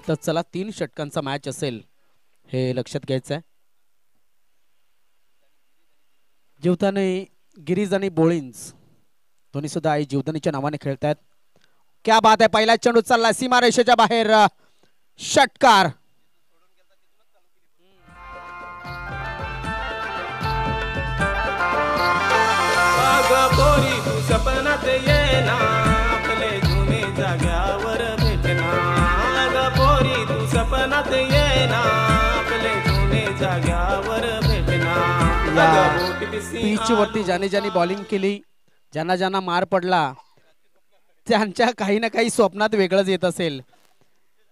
तर चला 3 षटकांचा मॅच असेल हे लक्षात घ्यायचं आहे. जीवदानी गिरीज आणि बोळिंज दोन्ही सुद्धा आई जीवदानीच्या नावाने खेळतात. क्या बात आहे. पहिला चेंडू चालला सीमारेषेच्या बाहेर. षटकार. पोरी तू सपनात ये ना आपले जुने जाग्यावर भेटना. पोरी तू सपनात ये ना आपले जुने जाग्यावर भेटना. पिच वरती ज्याने ज्याने बॉलिंग केली, ज्यांना ज्यांना मार पडला, त्यांच्या काही ना काही स्वप्नात वेगळंच येत असेल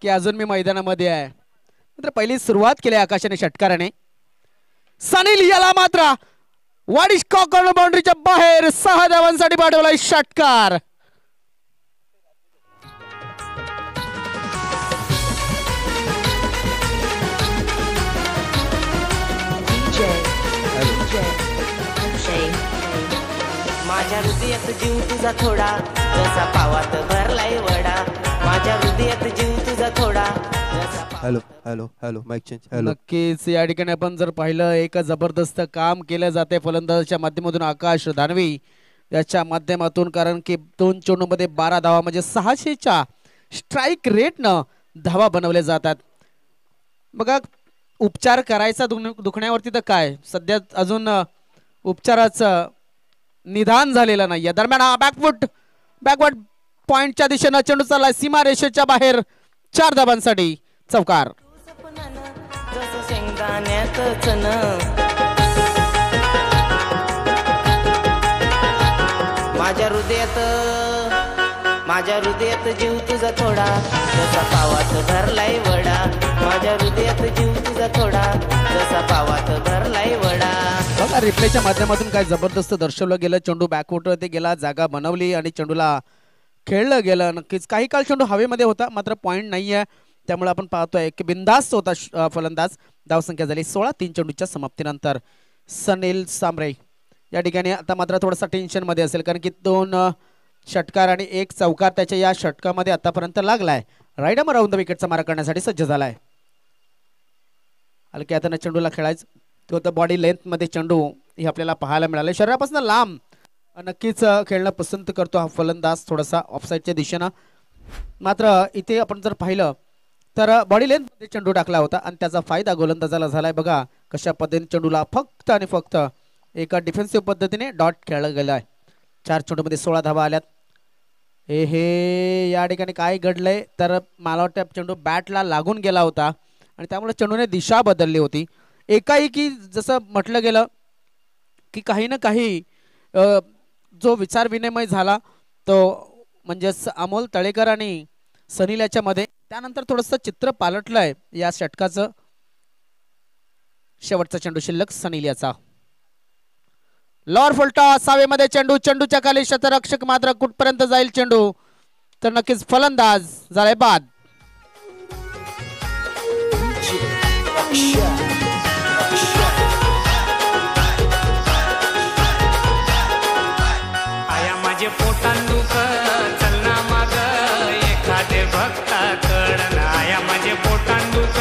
की अजून मी मैदानामध्ये आहे. मात्र पहिली सुरुवात केली आकाशाने षटकाराने. सनील याला मात्र वाडिश कॉर्नर बाउंड्रीच्या बाहेर 6 धावांसाठी पाठवलाय षटकार. माझ्या हृदयात जीव तुझा थोडा जसा पावात भरलाय वडा. माझ्या हृदयात जीव तुझा थोडा. Hello hello hello mic change. Hello. नक्कीच या ठिकाणी आपण जर पाहिलं एक जबरदस्त काम केलं जाते फलंदाजाच्या माध्यमातून आकाश दानवी याच्या माध्यमातून. कारण की 2 चेंडूमध्ये 12 धावा म्हणजे 600च्या स्ट्राईक रेटनं धावा बनवल्या जातात. बघा उपचार करायचा दुखण्यावरती तर काय सध्या अजून उपचाराचं निदान झालेलं नाही. या दरम्यान हा बॅकवर्ड पॉइंटच्या दिशेनं चेंडू चाललाय सीमारेषेच्या बाहेर. 4 धावांसाठी चौकार. माझ्या हृदयात जीव तुझा थोडा जसा पावात भरलाय वडा. माझ्या हृदयात जीव तुझा थोडा जसा पावात भरलाय वडा. बघा रिप्लेच्या माध्यमातून काय जबरदस्त दर्शवलं गेलं. चेंडू बॅकवरती गेला, जागा बनवली आणि चेंडूला खेळलं गेलं. नक्कीच काही काळ चेंडू हवेमध्ये होता मात्र पॉइंट नाही आहे, त्यामुळे आपण पाहतोय की बिनधास्त होता फलंदाज. धावसंख्या झाली 16. 3 चेंडूच्या समाप्तीनंतर सनील सांबरे या ठिकाणी आता मात्र थोडासा टेन्शन मध्ये असेल कारण की 2 षटकार आणि 1 चौकार त्याच्या या षटकामध्ये आतापर्यंत लागलाय. राईडम राऊंड विकेटचा मारा करण्यासाठी सज्ज झालाय. हलक्या हाताने चेंडूला खेळायचं तो तर बॉडी लेंथ मध्ये चेंडू हे आपल्याला पाहायला मिळाले. शरीरापासून लांब नक्कीच खेळणं पसंत करतो हा फलंदाज थोडासा ऑफसाईडच्या दिशेनं. मात्र इथे आपण जर पाहिलं तर बॉडी लेंथ मध्ये चेंडू टाकला होता आणि त्याचा फायदा गोलंदाजाला झालाय. बघा कशा पद्धतीने चेंडूला फक्त आणि फक्त एका डिफेन्सिव्ह पद्धतीने डॉट खेळला गेलाय. 4 चेंडूमध्ये 16 धावा आल्यात. हे या ठिकाणी काय घडलंय तर मला वाटतं चेंडू बॅटला लागून गेला होता आणि त्यामुळे चेंडूने दिशा बदलली होती. एकाएकी जसं म्हटलं गेलं की काही ना काही जो विचार विनिमय झाला तो म्हणजे अमोल तळेकर आणि सनील याच्या मध्ये. त्यानंतर थोडंसं चित्र पालटलंय या षटकाचं. शेवटचा चेंडू शिल्लक सनील याचा. लॉर फुलटा सावेमध्ये चेंडू, चेंडूच्या खाली शतरक्षक मात्र कुठपर्यंत जाईल चेंडू तर नक्कीच फलंदाज झालाय बाद. आया माझे पोटान दुख चलना माग एखादे भक्ताकडं. आया माझे पोटान दुख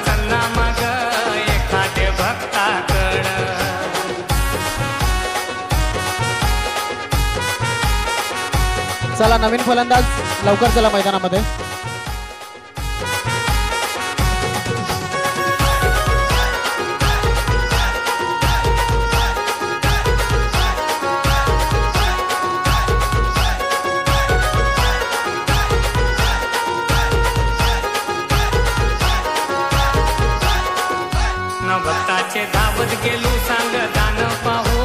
चलना माग एखादे भक्ताकडं. चला नवीन फलंदाज लवकर चला मैदानामध्ये. न भक्ताचे धावत गेलो सांग दान पाहू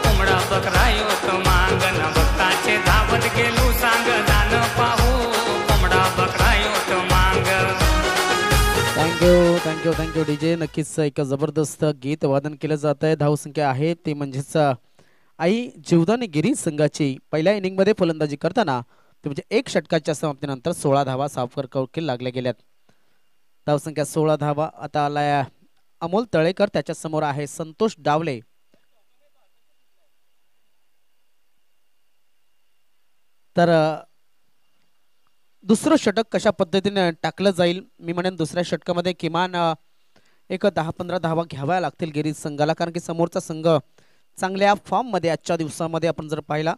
कोंबडा बकरा योत मांग. न भक्ताचे धावत गेलो सांग दान पाहू कोंबडा बकरा योत मांग. Thank you DJ. नक्कीच एक जबरदस्त गीत वादन केलं जात आहे. धावसंख्या आहे ती म्हणजेच आई जीवदानी गिरी संघाची पहिल्या इनिंग मध्ये फलंदाजी करताना ते म्हणजे 1 षटकाच्या समाप्तीनंतर 16 धावा साफर कौल लागल्या गेल्यात. धावसंख्या 16 धावा. आता आलाय अमोल तळेकर, त्याच्या समोर आहे संतोष डावले. तर दुसरं षटक कशा पद्धतीने टाकलं जाईल. मी म्हणेन दुसऱ्या षटकामध्ये किमान एक 10-15 धावा घ्याव्या लागतील गिरीज संघाला, कारण की समोरचा संघ चांगल्या फॉर्ममध्ये आजच्या दिवसामध्ये आपण जर पाहिला,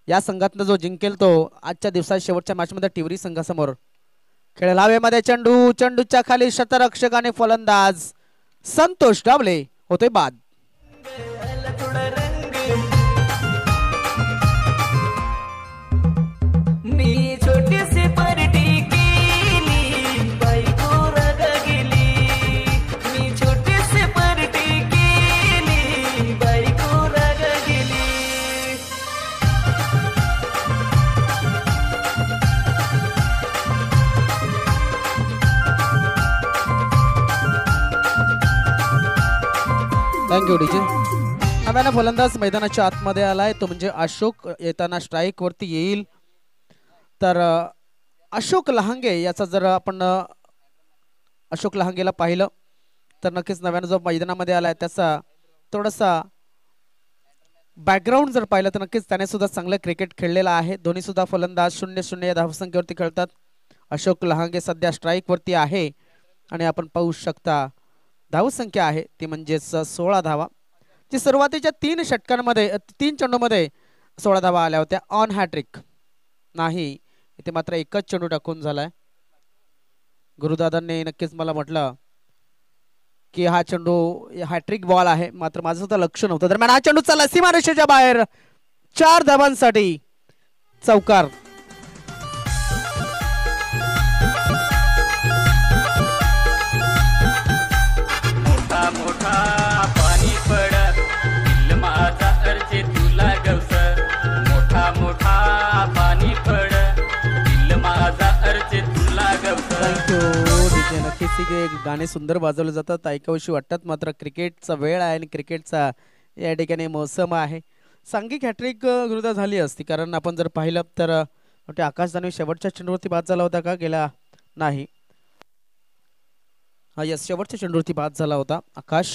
या संघातनं जो जिंकेल तो आजच्या दिवसात शेवटच्या मॅचमध्ये टिवरी संघासमोर खेळेल. हवेमध्ये चेंडू, चेंडूच्या खाली शतरक्षक आणि फलंदाज संतोष डावले होते बाद. मी छोटीशी पार्टी केली, बायको रग गेली. मी छोटीशी पार्टी केली, बायको रग गेली. Thank you DJ. नव्यानं फलंदाज मैदानाच्या आतमध्ये आलाय, तो म्हणजे अशोक. येताना स्ट्राईक वरती येईल. तर अशोक लहांगे याचा जर आपण अशोक लहांगेला पाहिलं तर नक्कीच नव्यानं जो मैदानामध्ये आलाय त्याचा थोडासा बॅकग्राऊंड जर पाहिलं तर नक्कीच त्याने सुद्धा चांगलं क्रिकेट खेळलेलं आहे. दोन्ही सुद्धा फलंदाज 0-0 या धावसंख्येवरती खेळतात. अशोक लहांगे सध्या स्ट्राईक वरती आहे आणि आपण पाहू शकता धावसंख्या आहे ती म्हणजेच 16 धावा, जी सुरुवातीच्या 3 षटकांमध्ये 3 चेंडूमध्ये 16 धावा आल्या होत्या. ऑन हॅट्रिक नाही, इथे मात्र एकच चेंडू टाकून झालाय. गुरुदादांनी नक्कीच मला म्हटलं की हा चेंडू हॅट्रिक बॉल आहे, मात्र माझं सुद्धा लक्ष नव्हतं. दरम्यान हा चेंडू चला सीमारेषेच्या बाहेर, 4 धावांसाठी चौकार. मोठा मोठा पाणी पडत दिल माझा अर्चे तुला गवसर. मोठा मोठा पाणी पडत दिल माझा अर्चे तुला गवसर. Thank you DJ. नक्कीच हे गाणे सुंदर वाजवले जातात, ऐकावीशी वाटतात, मात्र क्रिकेटचा वेळ आहे आणि क्रिकेटचा या ठिकाणी मोसम आहे. सांघिक हॅट्रिक गुरुदा झाली असती, कारण आपण जर पाहिलं तर आकाश दानवे शेवटच्या चेंडूवरती बाद झाला होता का, गेला नाही. हा यस, शेवटच्या चेंडूवरती बाद झाला होता आकाश.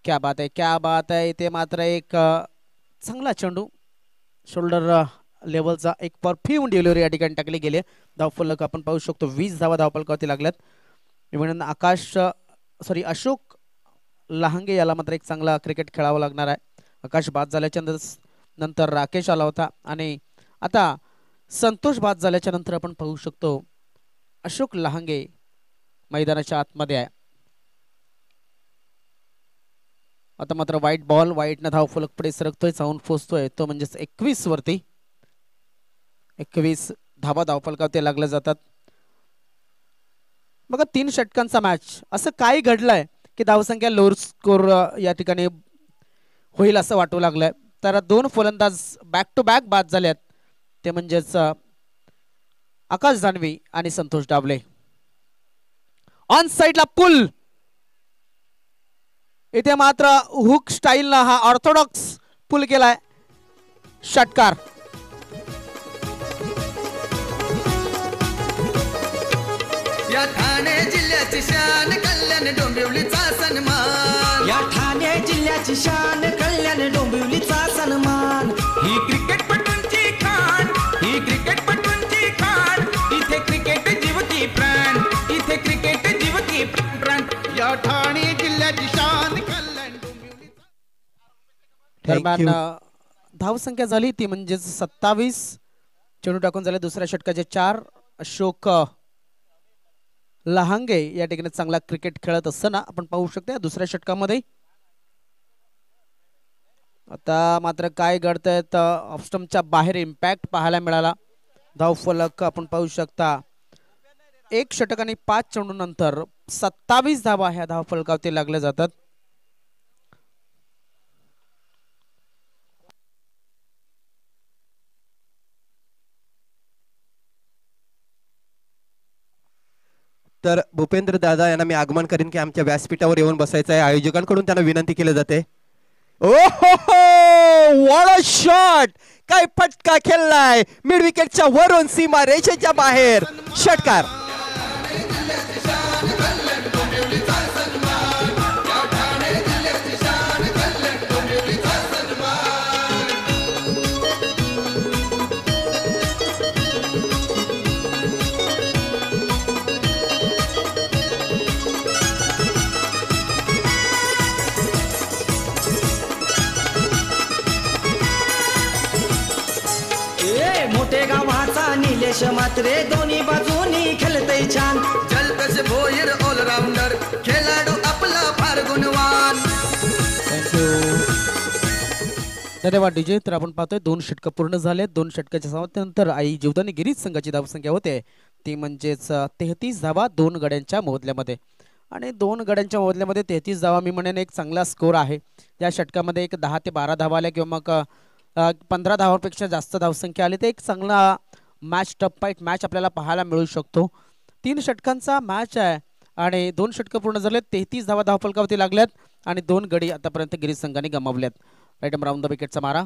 क्या बात आहे, क्या बात आहे. इथे मात्र एक चांगला चेंडू शोल्डर लेवलचा एक परफ्यूम डिलिव्हरी या ठिकाणी टाकली गेली. धावफलक आपण पाहू शकतो, 20 धावा धावफलकावरती लागल्यात. म्हणून अशोक लहांगे याला मात्र एक चांगला क्रिकेट खेळावा लागणार आहे. आकाश बाद झाल्याच्या नंतर राकेश आला होता आणि आता संतोष बाद झाल्याच्या नंतर आपण पाहू शकतो अशोक लहांगे मैदानाच्या आतमध्ये आहे. आता मात्र व्हाईट बॉल, व्हाईटनं धावफलक पुढे सरकतोय, चावून पोचतोय, तो म्हणजेच 21 वरती. 21 धावा धावफलकावरती लागल्या जातात. बघा 3 षटकांचा मॅच, असं काय घडलंय की धावसंख्या लोअर स्कोर या ठिकाणी होईल असं वाटू लागलंय. तर 2 फलंदाज बॅक टू बॅक बाद झाल्यात, ते म्हणजेच आकाश दानवे आणि संतोष डावले. ऑन साइडला पुल, इथे मात्र हुक स्टाईलनं हा ऑर्थोडॉक्स पुल केलाय. षटकार. या ठाणे जिल्ह्याची शान कल्याण डोंबिवलीचा सन्मान. या ठाणे जिल्ह्याची शान कल्याण डोंबिवलीचा सन्मान. ही क्रिकेटपटूंची खाण, ही क्रिकेटपटूंची खाण. इथे क्रिकेट जीवकी प्राण, इथे क्रिकेट जीवकी प्राण. या ठाणे जिल्ह्याची शान कल्याण डोंबिवलीचा. दरम्यान धावसंख्या झाली ती म्हणजे 27. चेंडू टाकून झाले दुसऱ्या षटकाचे 4. अशोक लहांगे या ठिकाणी चांगला क्रिकेट खेळत असताना आपण पाहू शकतो दुसऱ्या षटकामध्ये. आता मात्र काय घडतंय, ऑफस्टंपच्या बाहेर इम्पॅक्ट पाहायला मिळाला. धावफलक आपण पाहू शकता 1 षटक आणि 5 चेंडू नंतर 27 धावा ह्या धावफलकावरती लागल्या जातात. तर भूपेंद्र दादा यांना मी आगमन करीन की आमच्या व्यासपीठावर येऊन बसायचं आहे. आयोजकांकडून त्यांना विनंती केली जाते. ओहो, व्हाट अ शॉट, काय फटका खेळलाय मिड विकेटच्या वरून सीमा रेषेच्या बाहेर. षटकार. महेश मात्रे दोन्ही बाजूनी खेळतय छान. जलकश भोईर ऑलराऊंडर खेळाडू आपला फार गुणवान. थँक्यू, धन्यवाद डीजे. तर आपण पाहतोय 2 षटकं पूर्ण झाले. 2 षटकाच्या समाप्तीनंतर आई जीवदानी गिरीज संघाची धावसंख्या होते ती म्हणजेच 33 धावा 2 गड्यांच्या मोबदल्यामध्ये. आणि 2 गड्यांच्या मोबदल्यामध्ये 33 धावा मी म्हणेन एक चांगला स्कोर आहे. या षटकामध्ये एक 10 ते 12 धावा आल्या किंवा मग 15 धावांपेक्षा जास्त धावसंख्या आली तर एक चांगला मॅच, टफ फाईट मॅच आपल्याला पाहायला मिळू शकतो. 3 षटकांचा मॅच आहे आणि 2 षटकं पूर्ण झालेत. 33 धावा धावफलकावरती लागल्यात आणि 2 गडी आतापर्यंत गिरीज संघाने गमावल्यात. राईट राऊंड द विकेटचा मारा,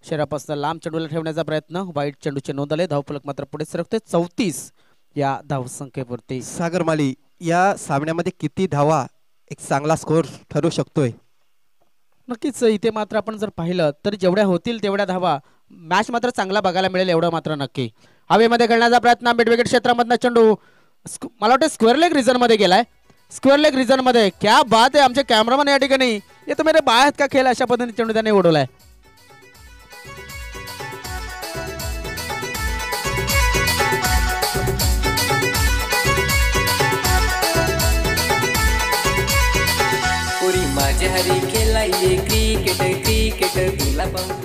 शरीरापासून लांब चेंडूला ठेवण्याचा प्रयत्न, वाईट चेंडूचे नोंद आले. धावफलक मात्र पुढे सरकते 34 या धावसंख्येवरती. सागर माली, या सामन्यामध्ये किती धावा एक चांगला स्कोर ठरू शकतोय? नक्कीच इथे मात्र आपण जर पाहिलं तर जेवढ्या होतील तेवढ्या धावा, मॅच मात्र चांगला बघायला मिळेल एवढं मात्र नक्की. हवेमध्ये खेळण्याचा प्रयत्न, मिड विकेट क्षेत्रामधला चेंडू मला वाटतं स्क्वेअर लेग रिझन मध्ये गेलाय. स्क्वेअर लेग रिझन मध्ये क्या बात आहे. आमचे कॅमेरामन या ठिकाणी ये तो मेरे बाहेर का खेळ अशा पद्धतीने चेंडू त्याने उडवलाय.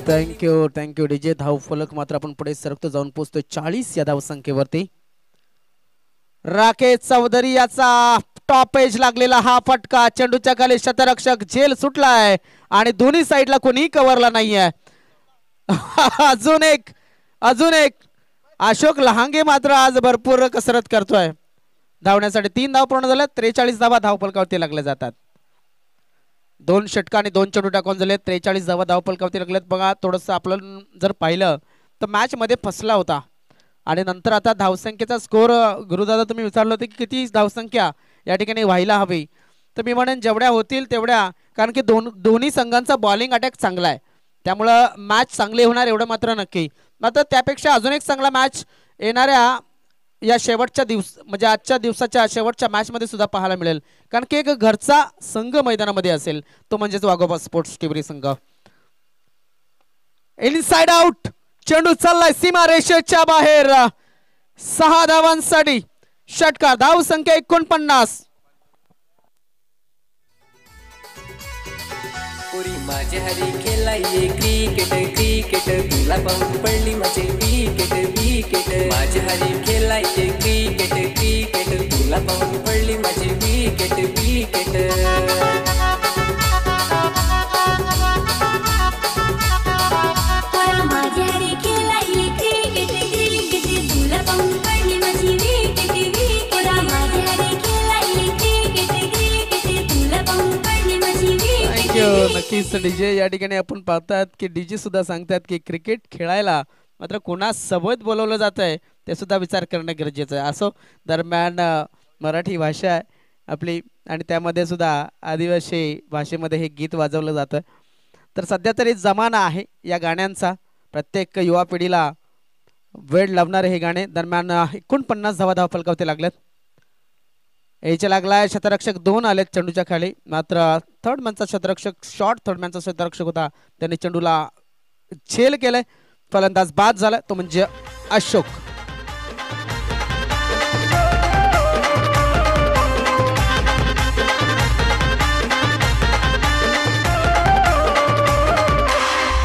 Thank you, thank you DJ. धावफलक मात्र आपण पुढे सरकतो, जाऊन पोहोचतोय 40 या धावसंख्येवरती. राकेश चौधरी याचा टॉप एज लागलेला हा फटका, चेंडूच्या खाली शतरक्षक झेल सुटलाय आणि दोन्ही साईडला कोणी कव्हरला नाहीये. अजून एक अशोक लहांगे मात्र आज भरपूर कसरत करतोय धावण्यासाठी. 3 धाव पूर्ण झाल्या, 43 धावा धावफलकावरती लागल्या जातात. 2 षटका आणि 2 चेंडू टाकून झाले, 43 धावा धावफलकावरती लागल्यात. बघा थोडंसं आपलं जर पाहिलं तर मॅच मध्ये फसला होता आणि नंतर आता धावसंख्येचा स्कोर गुरुदादा तुम्ही विचारलं होतं की किती धावसंख्या या ठिकाणी व्हायला हवी, तर मी म्हणेन जेवढ्या होतील तेवढ्या, कारण की दोन्ही संघांचा बॉलिंग अटॅक चांगला आहे त्यामुळं मॅच चांगली होणार एवढं मात्र नक्की. मात्र त्यापेक्षा अजून एक चांगला मॅच येणाऱ्या या शेवटच्या म्हणजे आजच्या दिवसाच्या शेवटच्या मॅच मध्ये सुद्धा पाहायला मिळेल, कारण की एक घरचा संघ मैदानामध्ये असेल तो म्हणजेच वाघोबा स्पोर्ट्स टिवरी संघ. इनसाइड आउट चेंडू चाललाय सीमा रेषेच्या बाहेर. 6 धावांसाठी षटकार, धाव संख्या 49. माझे हरी खेळाये क्रिकेट तुला पाहून पडली माझे विकेट. माझे हरी खेळाये क्रिकेट तुला पाहून पडली माझी विकेट. नक्कीच डीजे, या ठिकाणी आपण पाहतात की डीजे सुद्धा सांगतात की क्रिकेट खेळायला मात्र कोणा सोबत बोलवलं जात आहे ते सुद्धा विचार करणं गरजेचं आहे. असो, दरम्यान मराठी भाषा आहे आपली आणि त्यामध्ये सुद्धा आदिवासी भाषेमध्ये हे गीत वाजवलं जातं. तर सध्या तरी जमाना आहे या गाण्यांचा, प्रत्येक युवा पिढीला वेळ लावणारे हे गाणे. दरम्यान 49 धावा धावफलकावरती लागल्यात. याच्या लागलाय शतरक्षक 2 आलेत चेंडूच्या खाली, मात्र थर्ड मॅनचा शतरक्षक शॉर्ट थर्ड मॅनचा शतरक्षक होता त्याने चेंडूला झेल केलंय. फलंदाज बाद झाला तो म्हणजे अशोक.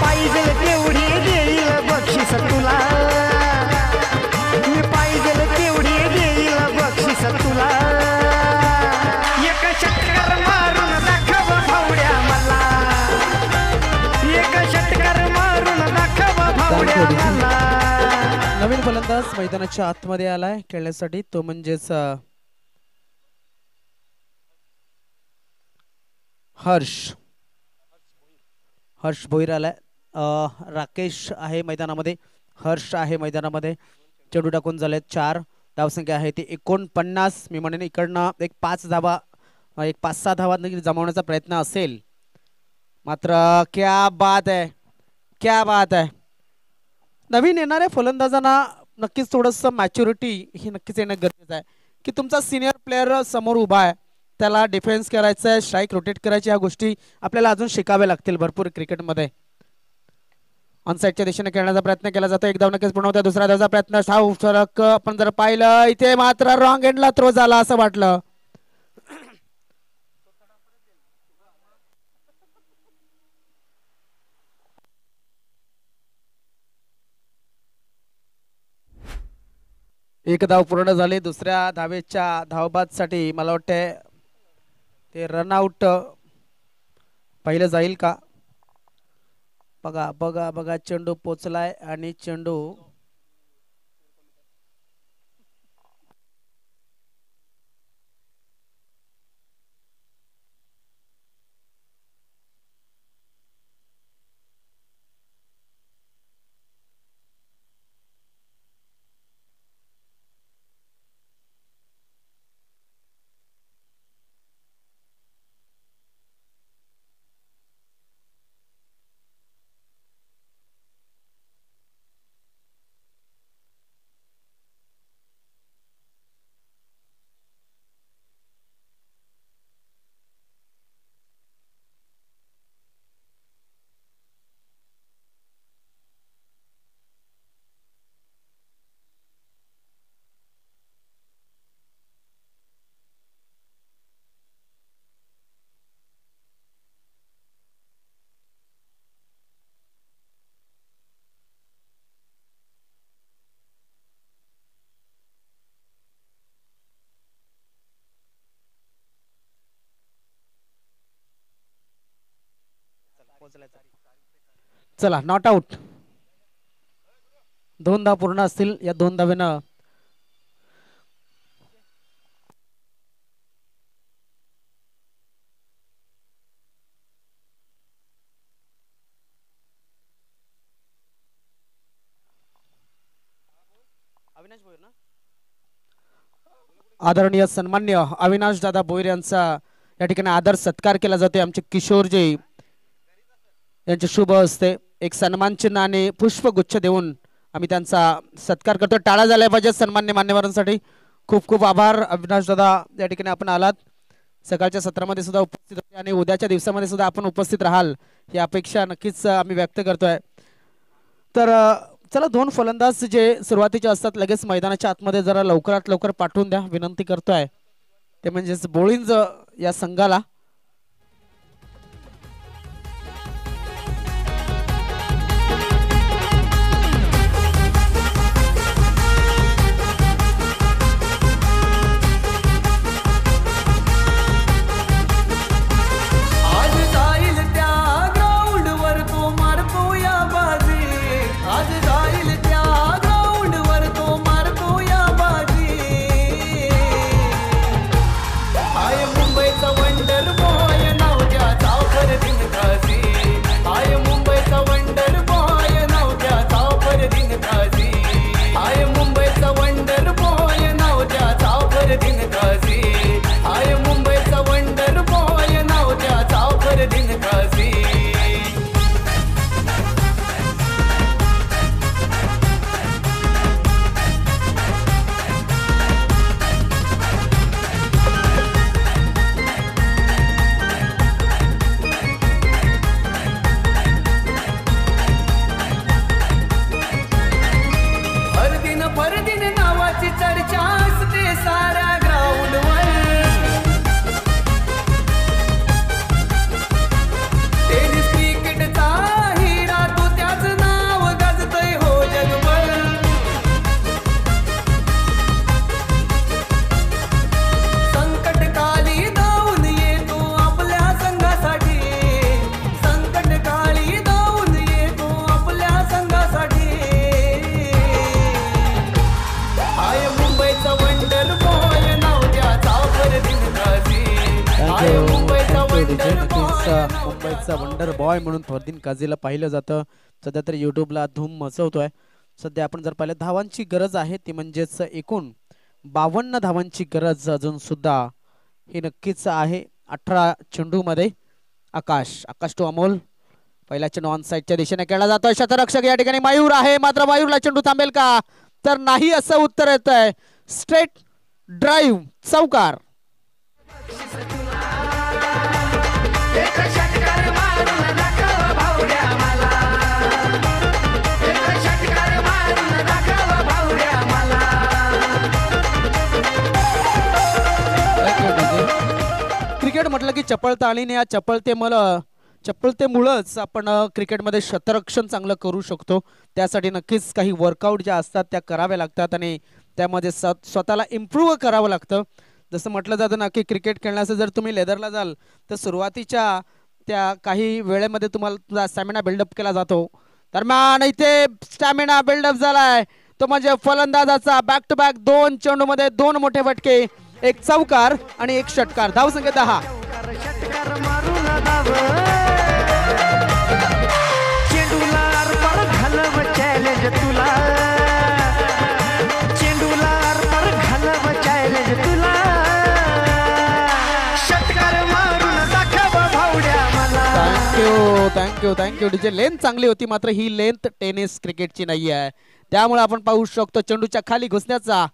पाहिजे तेवढी देईल बक्षीस तुला, मी पाहिजे तेवढी देईल बक्षीस तुला. एक षटकार मारून दाखव भावड्या मला, एक षटकार मारून दाखव भावड्या मला. नवीन फलंदाज मैदानाच्या आतमध्ये आलाय खेळण्यासाठी तो म्हणजेच हर्ष भोईर आलाय. राकेश आहे मैदानामध्ये, हर्ष आहे मैदानामध्ये. चेंडू टाकून झाले 4, धावसंख्या आहे ती 49. मी म्हणेन इकडनं एक 5-6 धावा जमावण्याचा प्रयत्न असेल, मात्र क्या बात आहे, क्या बात आहे. नवीन येणाऱ्या फलंदाजांना नक्कीच थोडंसं मॅच्युरिटी ही नक्कीच येणं गरजेचं आहे की तुमचा सिनियर प्लेअर समोर उभा आहे, त्याला डिफेन्स करायचं आहे, स्ट्राईक रोटेट करायची, ह्या गोष्टी आपल्याला अजून शिकाव्या लागतील भरपूर क्रिकेटमध्ये. ऑन साईडच्या दिशेने खेळण्याचा प्रयत्न केला जातो. एक धाव नक्कीच पूर्ण होता. दुसऱ्या धावचा प्रयत्न धाव फरक आपण जर पाहिलं इथे मात्र रॉंग एंडला थ्रो झाला असं वाटलं. एक धाव पूर्ण झाली. दुसऱ्या धावेच्या धावबादसाठी मला वाटतंय ते रनआउट पहिलं जाईल का बघा बघा बघा. चेंडू पोचलाय आणि चेंडू चला नॉट आउट. 2 धाव पूर्ण असतील. या 2 धावेनं आदरणीय सन्मान्य अविनाश दादा भोईर यांचा या ठिकाणी आदर सत्कार केला जातो. आमचे किशोरजी यांचे शुभ हस्ते एक सन्मान चिन्ह आणि पुष्पगुच्छ देऊन आम्ही त्यांचा सत्कार करतो. टाळा झाला पाहिजे सन्मान्य मान्यवरांसाठी. खूप खूप आभार अविनाश दादा. या ठिकाणी आपण आलात. सकाळच्या सत्रामध्ये सुद्धा उपस्थित होते आणि उद्याच्या दिवसामध्ये सुद्धा आपण उपस्थित राहाल ही अपेक्षा नक्कीच आम्ही व्यक्त करतोय. तर चला 2 फलंदाज जे सुरुवातीचे असतात लगेच मैदानाच्या आतमध्ये जरा लवकरात लवकर पाठवून द्या विनंती करतोय. ते म्हणजेच बोळिंज या संघाला. मुंबईचा वंडर बॉय म्हणून फरदीन काझीला पाहिलं जातं. सध्या तर युट्यूबला धूम मचवतोय. सध्या आपण जर पाहिलं धावांची गरज आहे ती म्हणजेच एकूण 52 धावांची गरज अजून सुद्धा ही नक्कीच आहे. 18 चेंडू मध्ये आकाश टू अमोल. पहिला चेंडू ऑन साइडच्या दिशेने खेळला जातोय. शतरक्षक या ठिकाणी मयूर आहे मात्र मयूरला चेंडू थांबेल का तर नाही असं उत्तर येत आहे. स्ट्रेट ड्राईव्ह चौकार. चपळता आली नाही, या चपळतेमुळंच आपण क्रिकेटमध्ये शतरक्षण चांगलं करू शकतो. त्यासाठी नक्कीच काही वर्कआउट ज्या असतात त्या कराव्या लागतात आणि त्यामध्ये स्वतःला इम्प्रूव्ह करावं लागतं. जसं म्हटलं जातं ना की क्रिकेट खेळण्याचं जर तुम्ही लेदरला जाल तर सुरुवातीच्या त्या काही वेळेमध्ये तुम्हाला स्टॅमिना बिल्डअप केला जातो. दरम्यान इथे स्टॅमिना बिल्डअप झालाय तो म्हणजे फलंदाजाचा. बॅक टू बॅक 2 चेंडूमध्ये 2 मोठे फटके, एक चौकार आणि एक षटकार. धावसंख्या 10. षटकार मारून धाव, चेंडूला आरपार घालव चॅलेंज तुला, चेंडूला आरपार घालव चॅलेंज तुला, षटकार मारून दाखव भावड्या मला. थँक्यू. तिची लेंथ चांगली होती, मात्र ही लेंथ टेनिस क्रिकेटची नाही आहे. त्यामुळे आपण पाहू शकतो चेंडूच्या खाली घुसण्याचा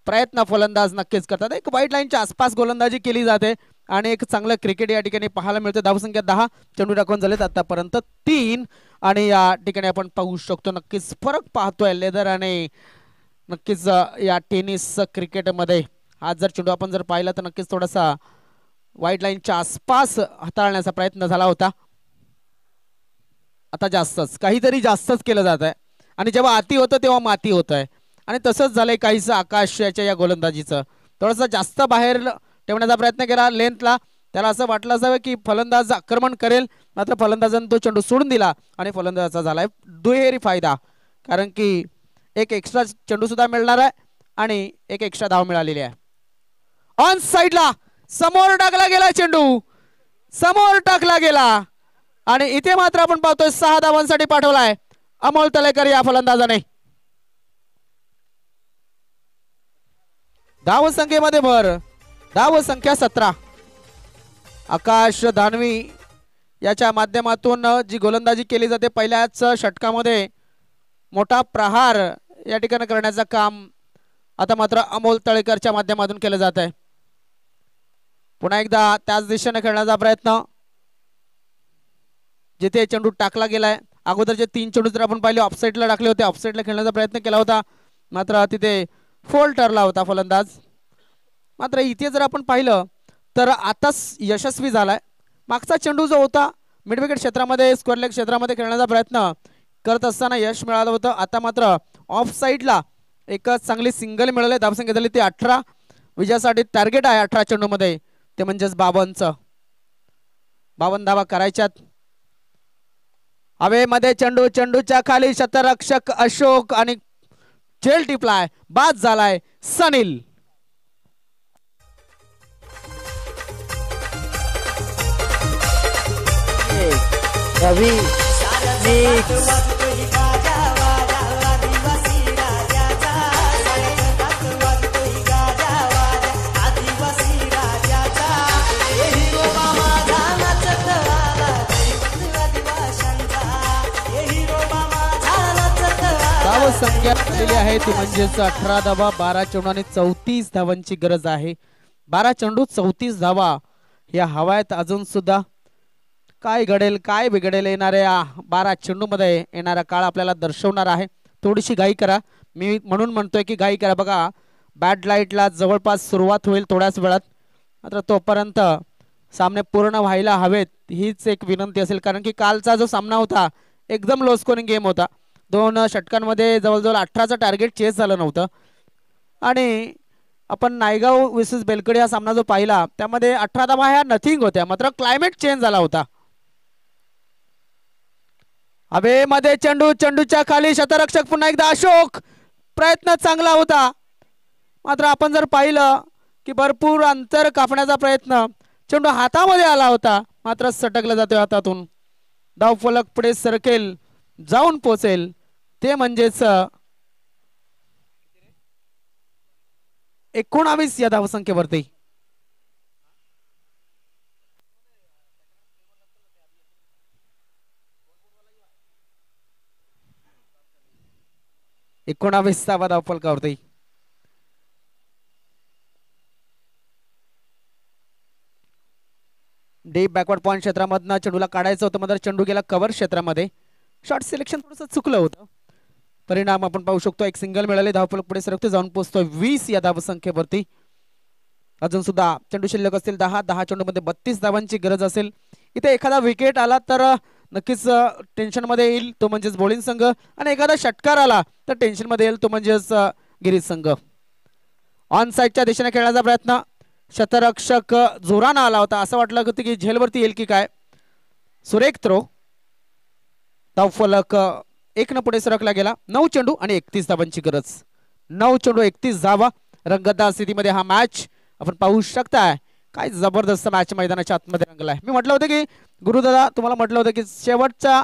प्रयत्न फलंदाज नक्कीच करतात. एक व्हाईट लाईनच्या आसपास गोलंदाजी केली जाते आणि एक चांगलं क्रिकेट या ठिकाणी पाहायला मिळतं. धावसंख्या 10. चेंडू टाकून झालेत आतापर्यंत 3 आणि या ठिकाणी आपण पाहू शकतो नक्कीच फरक पाहतोय लेदर आणि नक्कीच या टेनिस क्रिकेटमध्ये. आज जर चेंडू आपण जर पाहिला तर नक्कीच थोडासा व्हाईट लाईनच्या आसपास हाताळण्याचा प्रयत्न झाला होता. आता काहीतरी जास्तच केलं जात आहे आणि जेव्हा आती होतं तेव्हा माती होत आहे आणि तसंच झालंय काहीसं आकाशाच्या या गोलंदाजीचं. थोडंसं जास्त बाहेर ठेवण्याचा प्रयत्न केला लेंथला. त्याला असं वाटलं असावं की फलंदाज आक्रमण करेल, मात्र फलंदाजाने तो चेंडू सोडून दिला आणि फलंदाजाचा झालाय दुहेरी फायदा, कारण की एक एक्स्ट्रा चेंडू सुद्धा मिळणार आहे आणि एक एक्स्ट्रा धाव मिळालेली आहे. ऑन साइडला समोर टाकला गेला चेंडू, समोर टाकला गेला आणि इथे मात्र आपण पाहतोय 6 धावांसाठी पाठवलाय अमोल तळेकर या फलंदाजाने. धावसंख्येमध्ये भर, धावसंख्या 17. आकाश दानवी याच्या माध्यमातून जी गोलंदाजी केली जाते पहिल्याच षटकामध्ये मोठा प्रहार या ठिकाणी करण्याचं काम आता मात्र अमोल तळेकरच्या माध्यमातून केलं जात आहे. पुन्हा एकदा त्याच दिशेने खेळण्याचा प्रयत्न, जिथे चेंडू टाकला गेलाय. अगोदरचे 3 चेंडू जर आपण पाहिले ऑफसाईडला टाकले होते, ऑफसाईडला खेळण्याचा प्रयत्न केला होता, मात्र तिथे फोल ठरला होता फलंदाज. मात्र इथे जर आपण पाहिलं तर आताच यशस्वी झालाय. मागचा चेंडू जो होता मिड विकेट क्षेत्रामध्ये स्क्वेअर लेग क्षेत्रामध्ये खेळण्याचा प्रयत्न करत असताना यश मिळालं होतं. आता मात्र ऑफ साईडला एक चांगली सिंगल मिळाली. धावसंख्या झाली ती 18. विजयासाठी टार्गेट आहे 18 चेंडूमध्ये ते म्हणजेच 52 धावा करायच्यात. हवेमध्ये चेंडू, चेंडूच्या खाली शतरक्षक अशोक आणि झेल टिपलाय, बाद झालाय सनील. रवी संख्या झालेली आहे ती म्हणजेच 18 धावा 12 चेंडू आणि 34 धावांची गरज आहे. 12 चेंडू 34 धावा या हवायत. अजून सुद्धा काय घडेल काय बिघडेल येणाऱ्या 12 चेंडूमध्ये येणारा काळ आपल्याला दर्शवणार आहे. थोडीशी घाई करा, मी म्हणून म्हणतोय की घाई करा. बघा बॅट लाईटला जवळपास सुरुवात होईल थोड्याच वेळात, मात्र तोपर्यंत सामने पूर्ण व्हायला हवेत हीच एक विनंती असेल, कारण की कालचा जो सामना होता एकदम लो स्कोरिंग गेम होता. 2 षटकांमध्ये जवळजवळ 18चं टार्गेट चेस झालं नव्हतं आणि आपण नायगाव वर्सेस बेलकडे हा सामना जो पाहिला त्यामध्ये 18 धावा ह्या नथिंग होत्या, मात्र क्लायमेट चेंज झाला होता. हवेमध्ये चेंडू, चेंडूच्या खाली शतरक्षक पुन्हा एकदा अशोक. प्रयत्न चांगला होता, मात्र आपण जर पाहिलं की भरपूर अंतर कापण्याचा प्रयत्न, चेंडू हातामध्ये आला होता मात्र सटकला जातोय हातातून. धावफलक पुढे सरकेल, जाऊन पोचेल ते म्हणजेच 19 या धावसंख्येवरती. एकोणावीसावा धावफलकावरती. डीप बॅकवर्ड पॉइंट क्षेत्रामधनं चेंडूला काढायचं होतं, मात्र चेंडू गेला कव्हर क्षेत्रामध्ये. शॉट सिलेक्शन थोडंसं चुकलं होतं. परिणाम आपण पाहू शकतो, एक सिंगल मिळाले. धावफलक पुढे सरकते, जाऊन पोहोचतोय 20 या धावसंख्येवरती. अजून सुद्धा चेंडू शिल्लक असतील 10 चेंडूमध्ये 32 धावांची गरज असेल. इथे एखादा विकेट आला तर नक्कीच टेन्शन मध्ये येईल, तो म्हणजेच बॉलिंग संघ, आणि एखादा षटकार आला तर टेन्शन मध्ये येईल, तो म्हणजेच गिरीज संघ. ऑन साईडच्या दिशेने खेळण्याचा प्रयत्न, शतरक्षक जोरानं आला होता, असं वाटलं होतं की झेलवरती येईल की काय. सुरेख थ्रो, धावफलक 1 पुढे सरकला गेला. 9 चेंडू आणि 31 धावांची गरज. 9 चेंडू 31 धावा. रंगतदार स्थितीमध्ये हा मॅच आपण पाहू शकताय. काय जबरदस्त मॅच मैदानाच्या आतमध्ये रंगलाय. मी म्हटलं होतं की गुरुदादा, तुम्हाला म्हटलं होतं की शेवटचा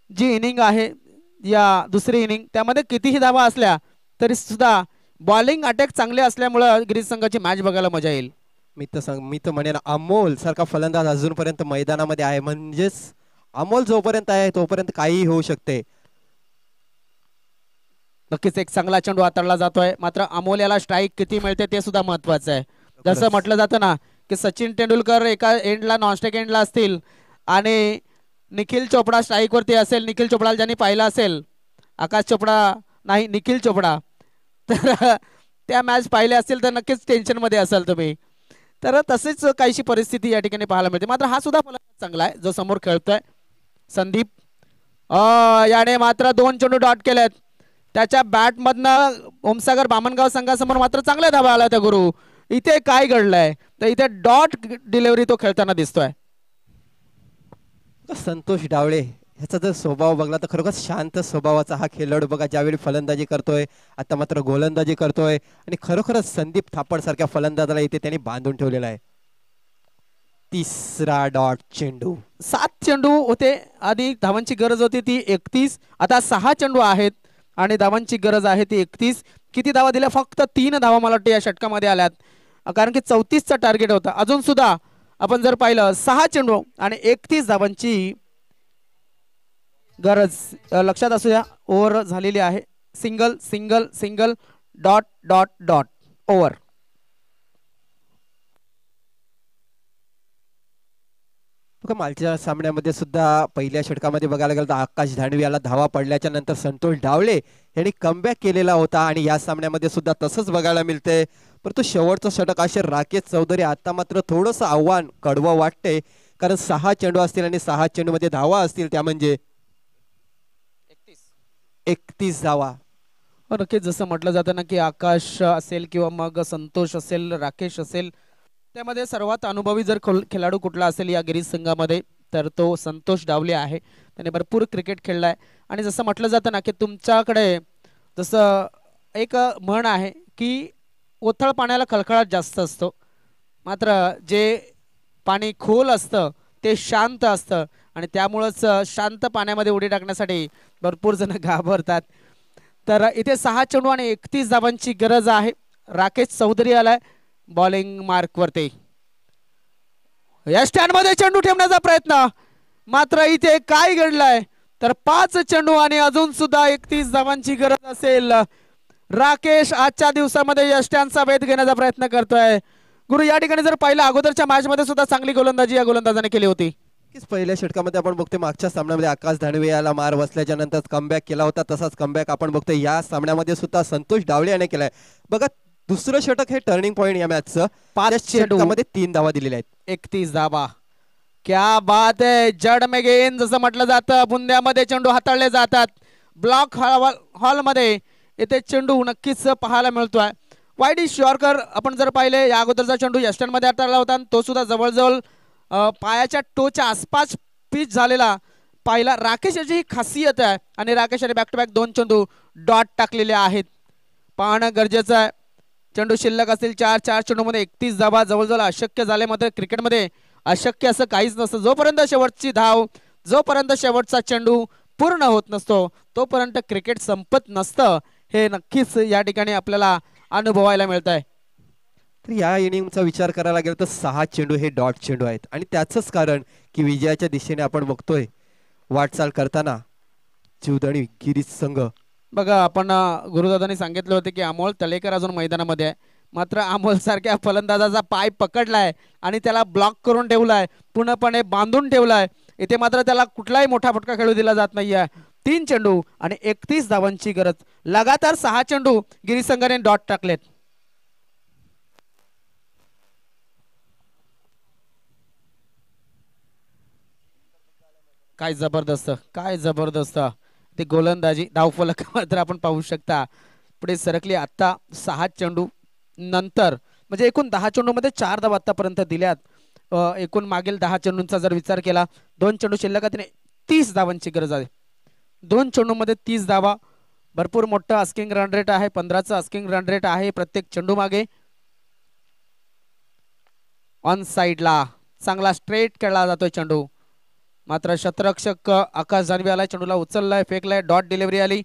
जी इनिंग आहे, या दुसरी इनिंग, त्यामध्ये कितीही धावा असल्या तरी सुद्धा बॉलिंग अटॅक चांगले असल्यामुळं गिरीज संघाची मॅच बघायला मजा येईल. मी तर म्हणेन अमोल सारखा फलंदाज अजूनपर्यंत मैदानामध्ये आहे, म्हणजेच अमोल जोपर्यंत आहे तोपर्यंत काहीही होऊ शकते. नक्कीच एक चांगला चेंडू हाताळला जातोय, मात्र अमोल याला स्ट्राईक किती मिळते ते सुद्धा महत्वाचं आहे. जसं म्हटलं जातं ना की सचिन तेंडुलकर एका एंडला नॉनस्ट्राईक एंडला असतील आणि निखिल चोपडा स्ट्राईक वरती असेल. निखिल चोपडाला ज्यांनी पाहिलं असेल, आकाश चोपडा नाही, निखिल चोपडा, तर त्या मॅच पाहिल्या असतील तर नक्कीच टेन्शन मध्ये असाल तुम्ही. तर तसेच काहीशी परिस्थिती या ठिकाणी पाहायला मिळते. मात्र हा सुद्धा फलंदाज चांगला आहे जो समोर खेळतोय संदीप. याने मात्र 2 चेंडू डॉट केलेत. त्याच्या बॅटमधनं ओमसागर बामणगाव संघासमोर मात्र चांगल्या धावा आल्या त्या गुरु. इथे काय घडलंय तर इथे डॉट डिलिव्हरी तो खेळताना दिसतोय. संतोष डावळे ह्याचा जर स्वभाव बघला तर खरोखर शांत स्वभावाचा हा खेळाडू बघा. ज्यावेळी फलंदाजी करतोय, आता मात्र गोलंदाजी करतोय, आणि खरोखरच संदीप थापड सारख्या फलंदाजाला इथे त्यांनी बांधून ठेवलेला आहे. तिसरा डॉट चेंडू. 7 चेंडू होते आधी, धावांची गरज होती ती 31. आता 6 चेंडू आहेत आणि धावांची गरज आहे ती 31. किती धावा दिल्या? फक्त 3 धावा मला वाटतं या षटकामध्ये आल्यात, कारण की 34चा टार्गेट होता. अजून सुद्धा आपण जर पाहिलं 6 चेंडू आणि 31 धावांची गरज लक्षात असू द्या. ओव्हर झालेली आहे. Single single single, dot dot dot, over. मालच्या सामन्यामध्ये सुद्धा पहिल्या षटकामध्ये बघायला गेलं तर आकाश धाणवी याला धावा पडल्याच्या नंतर संतोष डावळे यांनी कमबॅक केलेला होता, आणि या सामन्यामध्ये सुद्धा तसंच बघायला मिळते. परंतु शेवटचं षटक असे राकेश चौधरी आता मात्र थोडंसं आव्हान कडवं वाटते, कारण 6 चेंडू असतील आणि 6 चेंडूमध्ये धावा असतील, त्या म्हणजे 31 धावा. नक्कीच जसं म्हटलं जातं ना की आकाश असेल किंवा मग संतोष असेल, राकेश असेल, त्यामध्ये सर्वात अनुभवी जर खेळाडू कुठला असेल या गिरीज संघामध्ये तर तो संतोष डावले आहे. त्याने भरपूर क्रिकेट खेळलाय, आणि जसं म्हटलं जातं ना की तुमच्याकडे जसं एक म्हण आहे की ओथळ पाण्याला खळखळाट जास्त असतो, मात्र जे पाणी खोल असतं ते शांत असतं, आणि त्यामुळंच शांत पाण्यामध्ये उडी टाकण्यासाठी भरपूर जण घाबरतात. तर इथे 6 चेंडू आणि 31 धावांची गरज आहे. राकेश चौधरी आलाय बॉलिंग मार्क वरती. या स्टँड मध्ये चेंडू ठेवण्याचा प्रयत्न, मात्र इथे काय घडलंय तर 5 चेंडू आणि अजून सुद्धा 31 धावांची गरज असेल. राकेश आजच्या दिवसामध्ये या स्टँडचा वेध घेण्याचा प्रयत्न करतोय. गुरु या ठिकाणी जर पाहिलं अगोदरच्या मॅच मध्ये सुद्धा चांगली गोलंदाजी या गोलंदाजाने केली होती. पहिल्या षटकामध्ये आपण बघतोय मागच्या सामन्यामध्ये आकाश धाणवे याला मार बसल्याच्या नंतर कमबॅक केला होता, तसाच कमबॅक आपण बघतोय या सामन्यामध्ये सुद्धा संतोष डावळे याने केलाय. बघा दुसरं षटक हे टर्निंग पॉइंट या मॅचचं. 5 षटकामध्ये 3 धावा दिलेल्या आहेत. 31 धावा. क्या बात आहे. जड में गेंद जसं म्हटलं जातं, बुंद्यामध्ये चेंडू हाताळले जातात. ब्लॉक हॉल मध्ये इथे चेंडू नक्कीच पाहायला मिळतोय. वाईड शॉर्कर आपण जर पाहिले या अगोदरचा चेंडू यस्टन मध्ये हाताळला होता, तो सुद्धा जवळजवळ पायाच्या टोच्या आसपास पिच झालेला पाहिला. राकेश याची ही खासियत आहे, आणि राकेश याने बॅक टू बॅक 2 चेंडू डॉट टाकलेले आहेत. पाहणं गरजेचं आहे. चेंडू शिल्लक असतील 4 चेंडूमध्ये 31 धावा जवळजवळ अशक्य झाले. मात्र क्रिकेटमध्ये अशक्य असं काहीच नसतं. जोपर्यंत शेवटची धाव, जोपर्यंत शेवटचा चेंडू पूर्ण होत नसतो तोपर्यंत क्रिकेट संपत नसतं. हे नक्कीच या ठिकाणी आपल्याला अनुभवायला मिळत आहे. तर या इनिंगचा विचार करायला गेला तर 6 चेंडू हे डॉट चेंडू आहेत, आणि त्याचंच कारण की विजयाच्या दिशेने आपण बघतोय वाटचाल करताना जीवदाणी गिरीज संघ. बघा आपण गुरुदादांनी सांगितले होते की अमोल तळेकर अजून मैदानामध्ये आहे, मात्र अमोल सारख्या फलंदाजाचा पाय पकडलाय आणि त्याला ब्लॉक करून ठेवलाय, पूर्णपणे बांधून ठेवलाय. इथे मात्र त्याला कुठलाही मोठा फटका खेळू दिला जात नाहीये. 3 चेंडू आणि 31 धावांची गरज. लगातार 6 चेंडू गिरीज संघाने डॉट टाकलेत. काय जबरदस्त, काय जबरदस्त ते गोलंदाजी धावफलक मात्र आपण पाहू शकता पुढे सरकली. आता 6 चेंडू नंतर म्हणजे एकूण 10 चेंडूमध्ये 4 धावा आतापर्यंत दिल्यात. एकूण मागील 10 चेंडूंचा जर विचार केला 2 चेंडू शिल्लक आहेत, 30 धावांची गरज आहे. 2 चेंडूमध्ये 30 धावा, भरपूर मोठं आस्किंग रन रेट आहे. 15चं आस्किंग रन रेट आहे प्रत्येक चेंडू मागे. ऑन साइडला चांगला स्ट्रेट खेळला जातोय चेंडू, मात्र शतरक्षक आकाश जान्हवी आलाय, चेंडूला उचललाय, फेकलाय, डॉट डिलिव्हरी आली.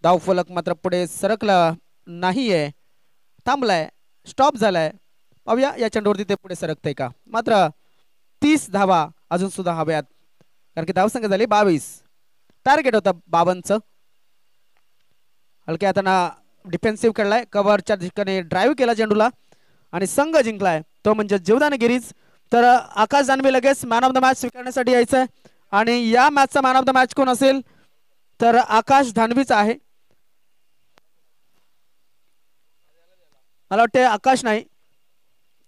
धावफलक मात्र पुढे सरकला नाहीये, थांबलाय, स्टॉप झालाय. पाहूया या चेंडूवरती ते पुढे सरकतंय का. मात्र 30 धावा अजून सुद्धा हव्यात, कारण की धावसंख्या झाली 22. टार्गेट होतं 52चं. हलक्या हाताना डिफेन्सिव्ह खेळलाय, कव्हरच्या ठिकाणी ड्राईव्ह केला चेंडूला आणि संघ जिंकलाय तो म्हणजे जीवदान गिरीज. तर आकाश जान्हवी लगेच मॅन ऑफ द मॅच स्वीकारण्यासाठी यायचंय आणि या मॅचचा मॅन ऑफ द मॅच कोण असेल तर आकाश धानवीच आहे. मला वाटते आकाश नाही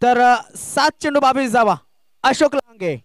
तर 7 चेंडू 22 धावा अशोक लांगे.